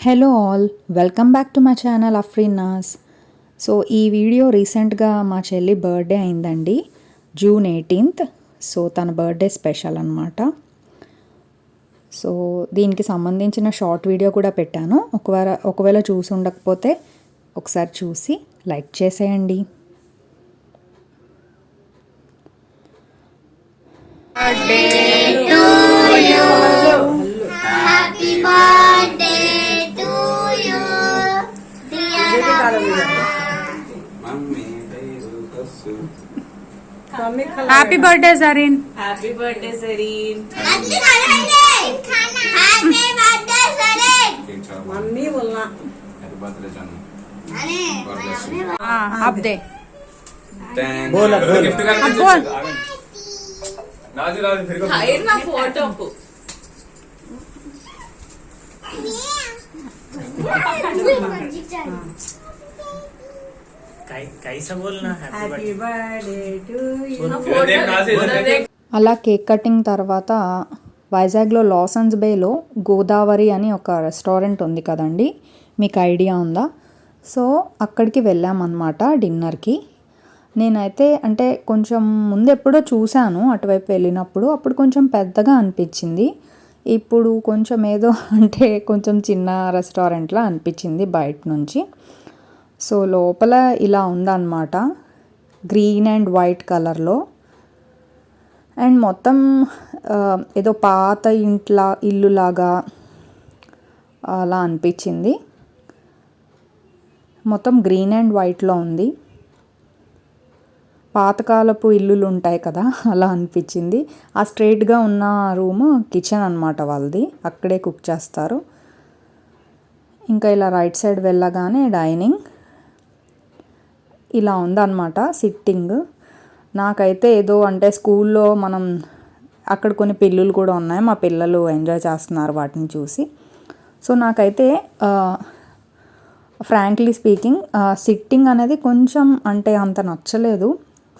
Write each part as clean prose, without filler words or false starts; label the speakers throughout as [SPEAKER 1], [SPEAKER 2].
[SPEAKER 1] Hello all, welcome back to my channel అఫ్రీనాస్. So ఈ video రీసెంట్గా మా చెల్లి బర్త్డే అయిందండి, June 18th. సో తన బర్త్డే స్పెషల్ అనమాట. సో దీనికి సంబంధించిన షార్ట్ వీడియో కూడా పెట్టాను. ఒకవేళ చూసి ఉండకపోతే ఒకసారి చూసి లైక్ చేసేయండి.
[SPEAKER 2] Happy birthday Zareen.
[SPEAKER 3] Happy birthday Zareen. Mummy बोलना.
[SPEAKER 4] हैप्पी बर्थडे जानू.
[SPEAKER 2] हाँ अब दे.
[SPEAKER 4] बोल गिफ्ट कर.
[SPEAKER 2] अब बोल.
[SPEAKER 4] राजू फिर को.
[SPEAKER 3] हायर ना फोटो को.
[SPEAKER 5] कैसा बोलना
[SPEAKER 3] हैप्पी बर्थडे टू यू.
[SPEAKER 1] అలా కేక్ కటింగ్ తర్వాత వైజాగ్లో లాసన్స్ బేలో గోదావరి అని ఒక రెస్టారెంట్ ఉంది కదండి, మీకు ఐడియా ఉందా? సో అక్కడికి వెళ్ళామన్నమాట డిన్నర్కి. నేనైతే అంటే కొంచెం ముందు ఎప్పుడో చూశాను అటువైపు వెళ్ళినప్పుడు, అప్పుడు కొంచెం పెద్దగా అనిపించింది. ఇప్పుడు కొంచెం ఏదో అంటే కొంచెం చిన్న రెస్టారెంట్లా అనిపించింది బయట నుంచి. సో లోపల ఇలా ఉందన్నమాట, గ్రీన్ అండ్ వైట్ కలర్లో. అండ్ మొత్తం ఏదో పాత ఇల్లులాగా అలా అనిపించింది. మొత్తం గ్రీన్ అండ్ వైట్లో ఉంది. పాతకాలపు ఇల్లులు ఉంటాయి కదా, అలా అనిపించింది. ఆ స్ట్రైట్గా ఉన్న రూమ్ కిచెన్ అనమాట వాళ్ళది, అక్కడే కుక్ చేస్తారు. ఇంకా ఇలా రైట్ సైడ్ వెళ్ళగానే డైనింగ్ ఇలా ఉందన్నమాట సిట్టింగ్. నాకైతే ఏదో అంటే స్కూల్లో మనం అక్కడ కొన్ని పిల్లులు కూడా ఉన్నాయి, మా పిల్లలు ఎంజాయ్ చేస్తున్నారు వాటిని చూసి. సో నాకైతే ఫ్రాంక్లీ స్పీకింగ్ సిట్టింగ్ అనేది కొంచెం అంటే అంత నచ్చలేదు,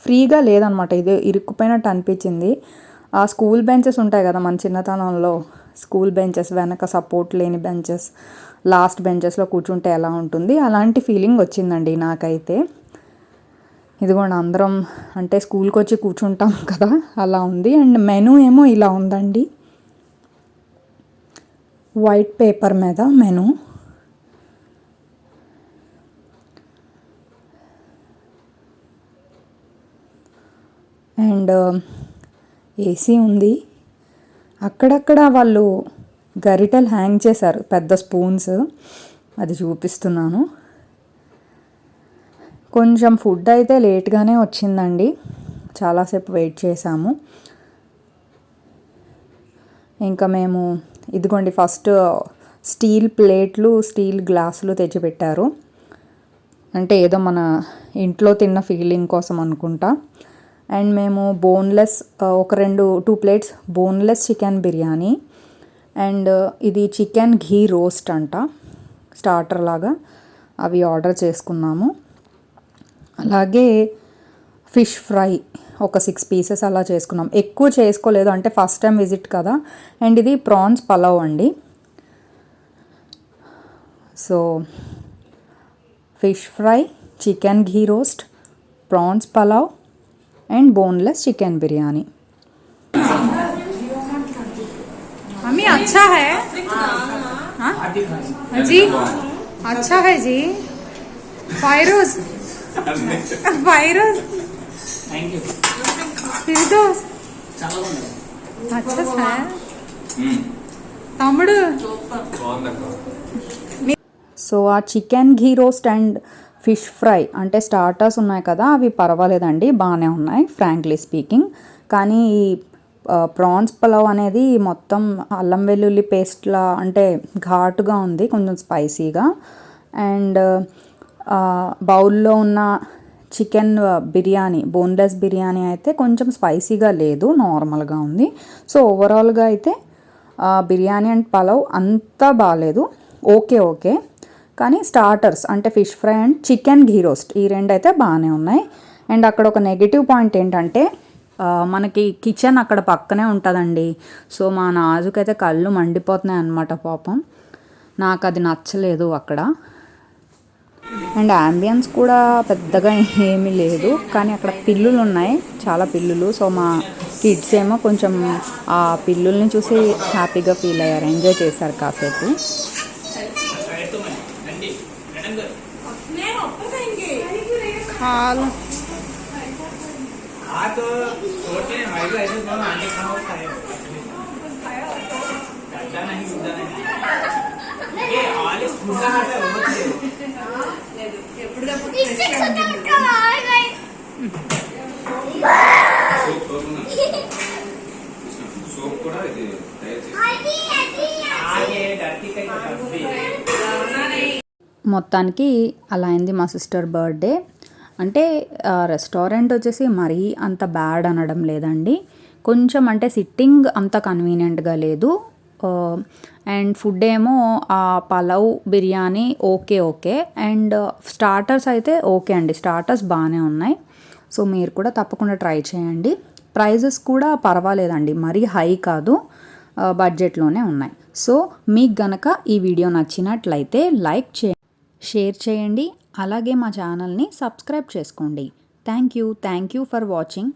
[SPEAKER 1] ఫ్రీగా లేదనమాట, ఇది ఇరుక్కుపోయినట్టు అనిపించింది. ఆ స్కూల్ బెంచెస్ ఉంటాయి కదా మన చిన్నతనంలో, స్కూల్ బెంచెస్ వెనక సపోర్ట్ లేని బెంచెస్, లాస్ట్ బెంచెస్లో కూర్చుంటే ఎలా ఉంటుంది అలాంటి ఫీలింగ్ వచ్చిందండి నాకైతే. ఇదిగోండి అందరం అంటే స్కూల్కి వచ్చి కూర్చుంటాం కదా, అలా ఉంది. అండ్ మెనూ ఏమో ఇలా ఉందండి, వైట్ పేపర్ మీద మెనూ. అండ్ ఏసీ ఉంది. అక్కడక్కడ వాళ్ళు గరిటెలు హ్యాంగ్ చేశారు, పెద్ద స్పూన్స్, అది చూపిస్తున్నాను. కొంచెం ఫుడ్ అయితే లేట్గానే వచ్చిందండి, చాలాసేపు వెయిట్ చేసాము. ఇంకా మేము ఇదిగోండి ఫస్ట్ స్టీల్ ప్లేట్లు, స్టీల్ గ్లాసులు తెచ్చిపెట్టారు. అంటే ఏదో మన ఇంట్లో తిన్న ఫీలింగ్ కోసం అనుకుంటా. అండ్ మేము బోన్లెస్ ఒక 2 plates boneless chicken biryani, and ఇది చికెన్ ఘీ రోస్ట్ అంట స్టార్టర్ లాగా, అవి ఆర్డర్ చేసుకున్నాము. అలాగే ఫిష్ ఫ్రై ఒక 6 పీసెస్ అలా చేసుకున్నాం, ఎక్కువ చేసుకోలేదు అంటే ఫస్ట్ టైం విజిట్ కదా. అండ్ ఇది ప్రాన్స్ పలావ్ అండి. So fish fry, chicken ghee roast, prawns pulao and boneless chicken biryani.
[SPEAKER 2] Mummy अच्छा है. हाँ जी अच्छा है जी. फायरोज फायरोज
[SPEAKER 5] थैंक यू.
[SPEAKER 2] फिरदौस अच्छा है తమ్ముడు.
[SPEAKER 1] సో ఆ chicken ghee roast and fish fry అంటే స్టార్టర్స్ ఉన్నాయి కదా, అవి పర్వాలేదండి, బాగానే ఉన్నాయి ఫ్రాంక్లీ స్పీకింగ్. కానీ ఈ ప్రాన్స్ పలావ్ అనేది మొత్తం అల్లం వెల్లుల్లి పేస్ట్లా అంటే ఘాటుగా ఉంది, కొంచెం స్పైసీగా. అండ్ బౌల్లో ఉన్న చికెన్ బిర్యానీ, బోన్లెస్ బిర్యానీ అయితే కొంచెం స్పైసీగా లేదు, నార్మల్గా ఉంది. సో ఓవరాల్గా అయితే బిర్యానీ అండ్ పలావ్ అంతా బాగాలేదు, ఓకే. కానీ స్టార్టర్స్ అంటే fish fry and chicken ghee roast ఈ 2 అయితే బాగానే ఉన్నాయి. అండ్ అక్కడ ఒక నెగిటివ్ పాయింట్ ఏంటంటే మనకి కిచెన్ అక్కడ పక్కనే ఉంటుందండి. సో మా నాజుకైతే కళ్ళు మండిపోతున్నాయి అన్నమాట పాపం. నాకు అది నచ్చలేదు అక్కడ. అండ్ అంబియన్స్ కూడా పెద్దగా ఏమీ లేదు, కానీ అక్కడ పిల్లులు ఉన్నాయి, చాలా పిల్లులు. సో మా కిడ్స్ ఏమో కొంచెం ఆ పిల్లుల్ని చూసి హ్యాపీగా ఫీల్ అయ్యారు, ఎంజాయ్ చేశారు కాసేపు.
[SPEAKER 2] खालो
[SPEAKER 5] हाँ तो छोटे भाई को ऐसे दोनों आने खाओ खाए करता नहीं बुझा नहीं ये आले खुदा है वो
[SPEAKER 4] సోప్ కూడా ఇది తయారు
[SPEAKER 5] आगे डरती कहीं कभी
[SPEAKER 1] మొత్తానికి అలా అయింది మా సిస్టర్ బర్త్డే. అంటే రెస్టారెంట్ వచ్చేసి మరీ అంత బ్యాడ్ అనడం లేదండి, కొంచెం అంటే సిట్టింగ్ అంత కన్వీనియంట్గా లేదు. అండ్ ఫుడ్ ఏమో ఆ pulao biryani okay and starters అయితే ఓకే అండి, స్టార్టర్స్ బాగానే ఉన్నాయి. సో మీరు కూడా తప్పకుండా ట్రై చేయండి. ప్రైజెస్ కూడా పర్వాలేదండి, మరీ హై కాదు, బడ్జెట్లోనే ఉన్నాయి. సో మీకు గనక ఈ వీడియో నచ్చినట్లయితే లైక్ చేయండి, షేర్ చేయండి, అలాగే మా ఛానల్ని సబ్స్క్రైబ్ చేసుకోండి. Thank you for watching.